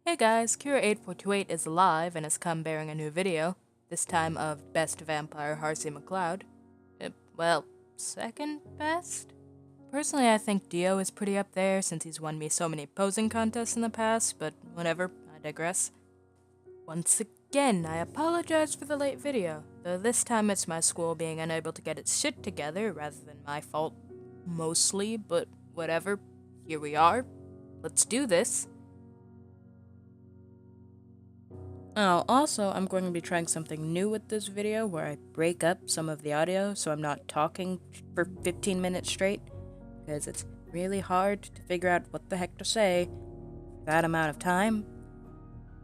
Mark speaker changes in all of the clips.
Speaker 1: Hey guys, Kira8428 is alive and has come bearing a new video, this time of Best Vampire Harsi McCloud. Well, second best? Personally, I think Dio is pretty up there since he's won me so many posing contests in the past, but whatever, I digress. Once again, I apologize for the late video, though this time it's my school being unable to get its shit together rather than my fault, mostly, but whatever, here we are. Let's do this. Oh, also, I'm going to be trying something new with this video where I break up some of the audio so I'm not talking for 15 minutes straight, because it's really hard to figure out what the heck to say for that amount of time,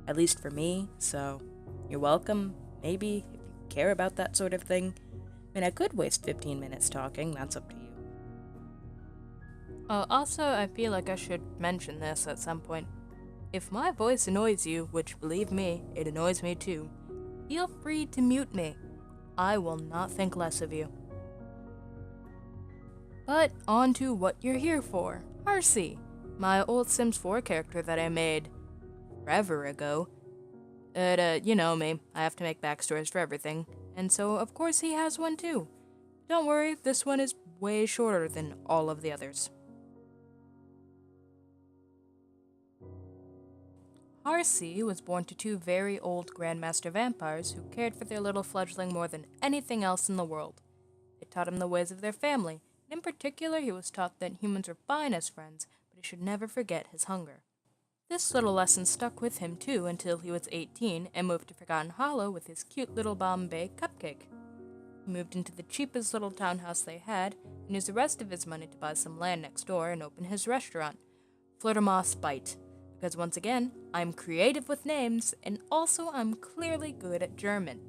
Speaker 1: at least for me, so you're welcome, maybe, if you care about that sort of thing. I mean, I could waste 15 minutes talking, that's up to you. Also, I feel like I should mention this at some point. If my voice annoys you, which believe me, it annoys me too, feel free to mute me. I will not think less of you. But on to what you're here for. Harsi, my old Sims 4 character that I made forever ago. You know me, I have to make backstories for everything, and so of course he has one too. Don't worry, this one is way shorter than all of the others. Harsi was born to two very old Grandmaster vampires who cared for their little fledgling more than anything else in the world. They taught him the ways of their family, and in particular he was taught that humans were fine as friends, but he should never forget his hunger. This little lesson stuck with him too until he was 18 and moved to Forgotten Hollow with his cute little Bombay cupcake. He moved into the cheapest little townhouse they had and used the rest of his money to buy some land next door and open his restaurant, Flirtermoss Bite. Because once again, I'm creative with names, and also I'm clearly good at German.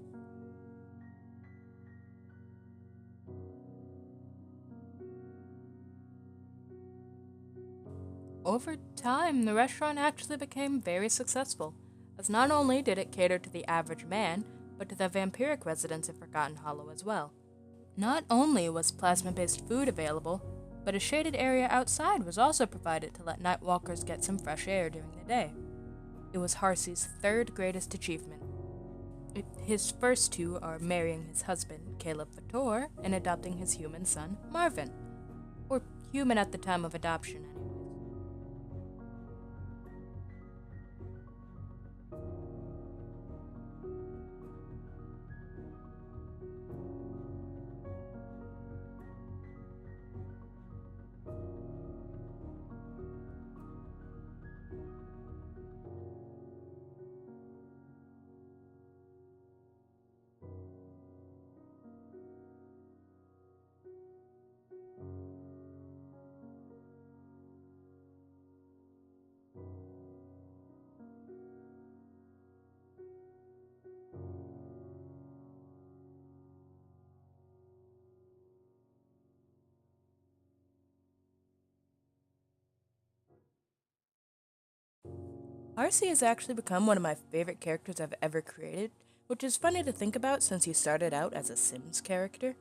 Speaker 1: Over time, the restaurant actually became very successful, as not only did it cater to the average man, but to the vampiric residents of Forgotten Hollow as well. Not only was plasma-based food available, but a shaded area outside was also provided to let nightwalkers get some fresh air during the day. It was Harsi's third greatest achievement. His first two are marrying his husband, Caleb Fator, and adopting his human son, Marvin. Or human at the time of adoption, anyways. Harsi has actually become one of my favorite characters I've ever created, which is funny to think about since he started out as a Sims character.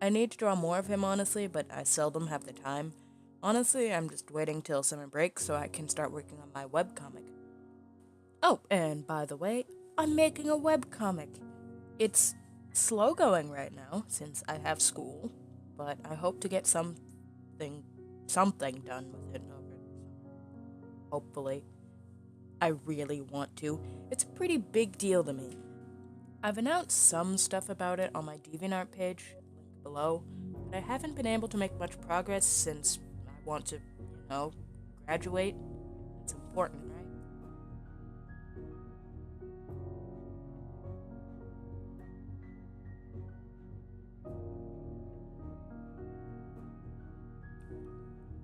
Speaker 1: I need to draw more of him honestly, but I seldom have the time. Honestly, I'm just waiting till summer break so I can start working on my webcomic. Oh, and by the way, I'm making a webcomic. It's slow going right now since I have school, but I hope to get something done with it over the summer. Hopefully. I really want to. It's a pretty big deal to me. I've announced some stuff about it on my DeviantArt page, linked below, but I haven't been able to make much progress since I want to, graduate. It's important, right?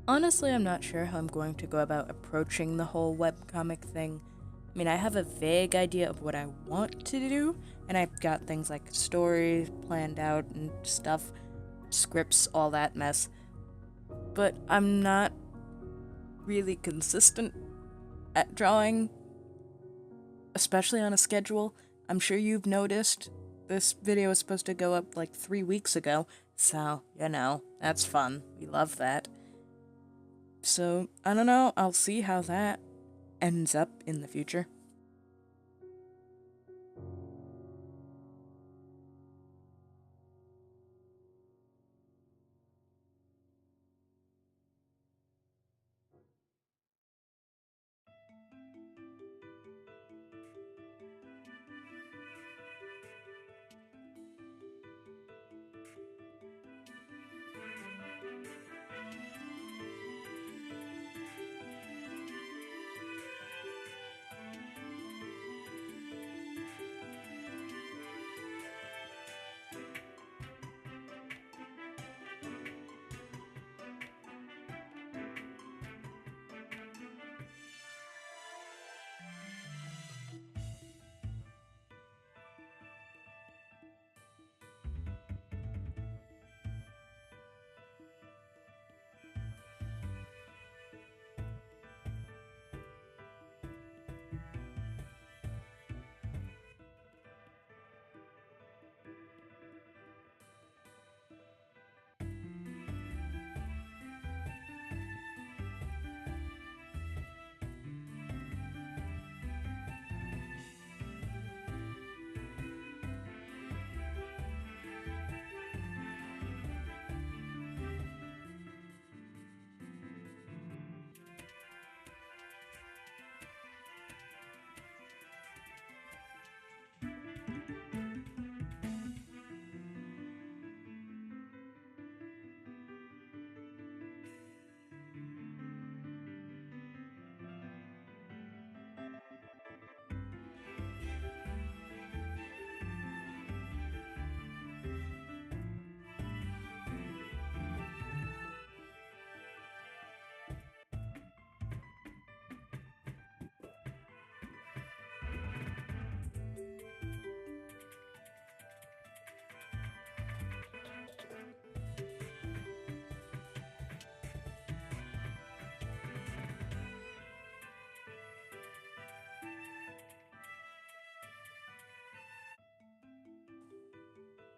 Speaker 1: Honestly, I'm not sure how I'm going to go about approaching the whole webcomic thing. I mean, I have a vague idea of what I want to do, and I've got things like stories planned out and stuff, scripts, all that mess. But I'm not really consistent at drawing, especially on a schedule. I'm sure you've noticed this video is supposed to go up like 3 weeks ago, so, that's fun. We love that. So, I don't know, I'll see how that ends up in the future.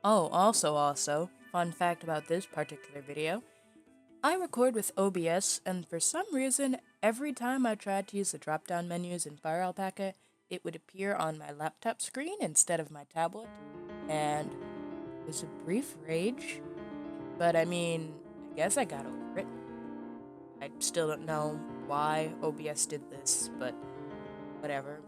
Speaker 1: Oh, also, fun fact about this particular video, I record with OBS, and for some reason, every time I tried to use the drop-down menus in Fire Alpaca, it would appear on my laptop screen instead of my tablet, and it was a brief rage, but I mean, I guess I got over it. I still don't know why OBS did this, but whatever.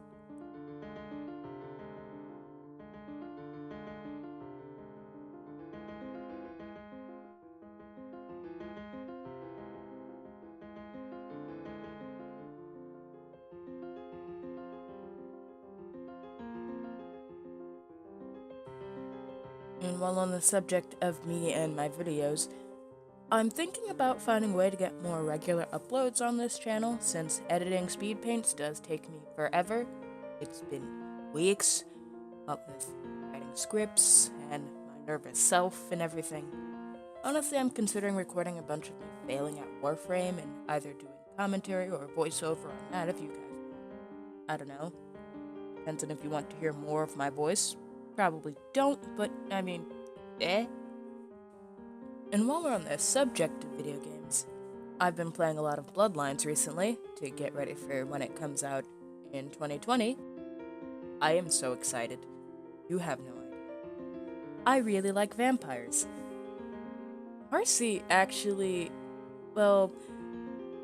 Speaker 1: And while on the subject of me and my videos, I'm thinking about finding a way to get more regular uploads on this channel, since editing Speedpaints does take me forever. It's been weeks, up with writing scripts, and my nervous self and everything. Honestly, I'm considering recording a bunch of me failing at Warframe and either doing commentary or voiceover on that if you guys want. I don't know. Depends on if you want to hear more of my voice. Probably don't, but I mean, eh? And while we're on the subject of video games, I've been playing a lot of Bloodlines recently to get ready for when it comes out in 2020. I am so excited. You have no idea. I really like vampires. Harsi actually, well,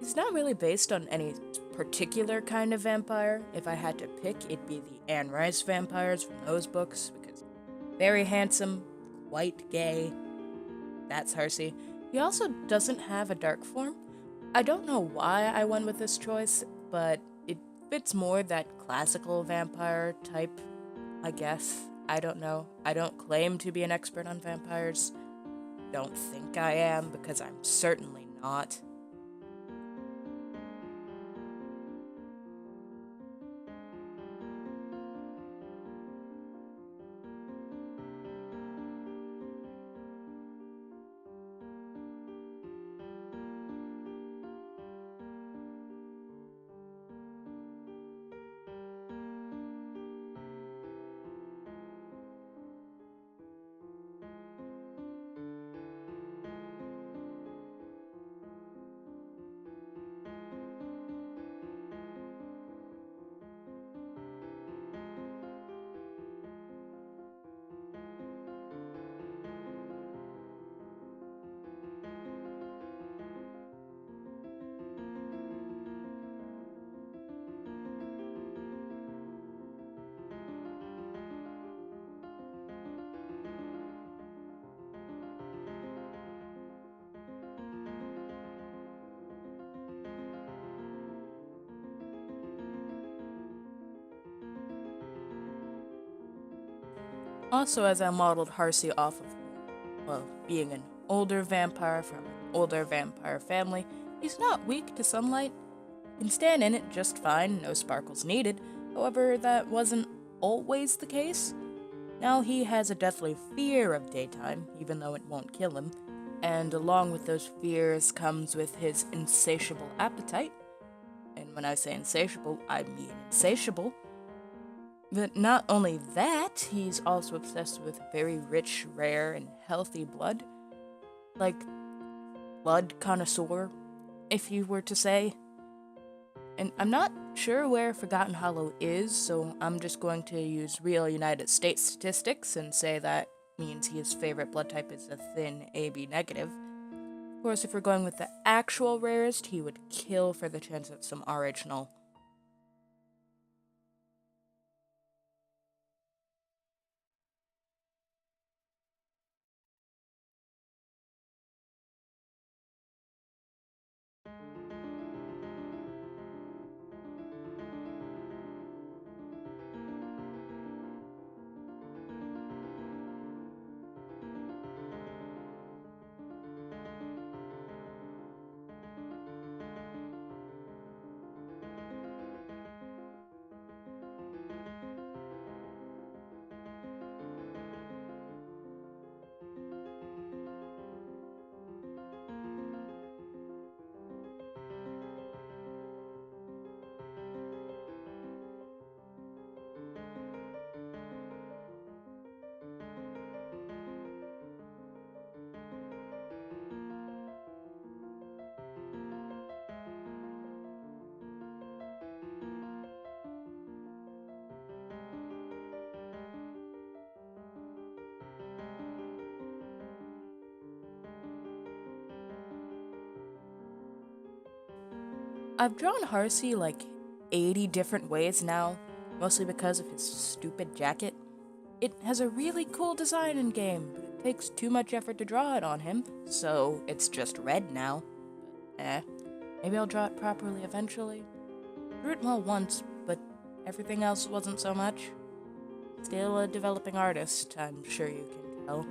Speaker 1: he's not really based on any particular kind of vampire. If I had to pick, it'd be the Anne Rice vampires from those books, because very handsome, quite gay. That's Harsi. He also doesn't have a dark form. I don't know why I went with this choice, but it fits more that classical vampire type, I guess. I don't know. I don't claim to be an expert on vampires. Don't think I am, because I'm certainly not. Also, as I modeled Harsi off of, well, being an older vampire from an older vampire family, he's not weak to sunlight, can stand in it just fine, no sparkles needed. However, that wasn't always the case. Now he has a deathly fear of daytime, even though it won't kill him, and along with those fears comes with his insatiable appetite. And when I say insatiable, I mean insatiable. But not only that, he's also obsessed with very rich, rare, and healthy blood. Like, blood connoisseur, if you were to say. And I'm not sure where Forgotten Hollow is, so I'm just going to use real United States statistics and say that means his favorite blood type is a thin AB negative. Of course, if we're going with the actual rarest, he would kill for the chance of some RH null. I've drawn Harsi like 80 different ways now, mostly because of his stupid jacket. It has a really cool design in game, but it takes too much effort to draw it on him, so it's just red now. Maybe I'll draw it properly eventually. Drew it well once, but everything else wasn't so much. Still a developing artist, I'm sure you can tell.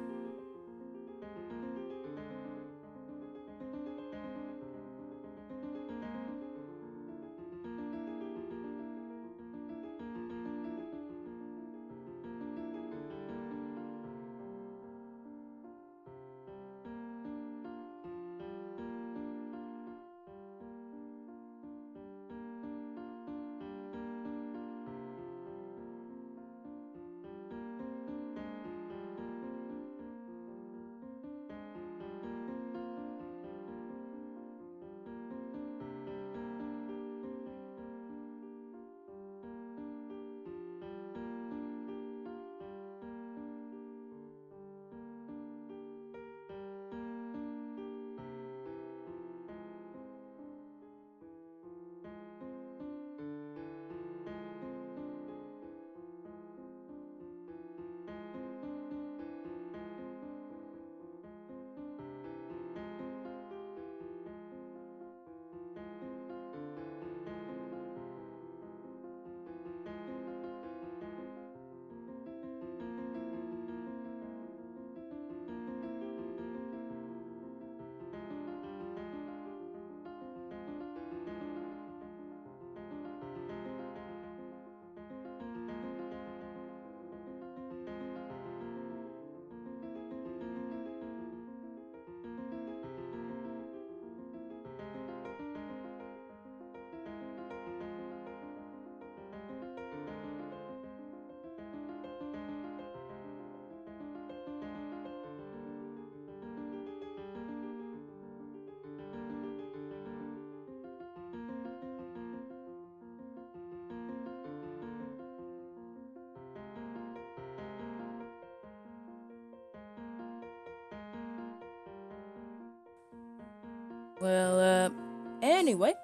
Speaker 1: Well, anyway,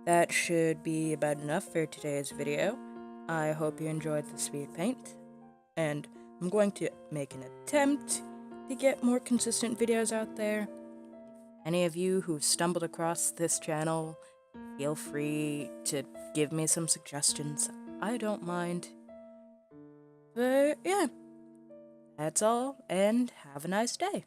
Speaker 1: that should be about enough for today's video. I hope you enjoyed the speed paint, and I'm going to make an attempt to get more consistent videos out there. Any of you who've stumbled across this channel, feel free to give me some suggestions. I don't mind. But yeah, That's all, and have a nice day.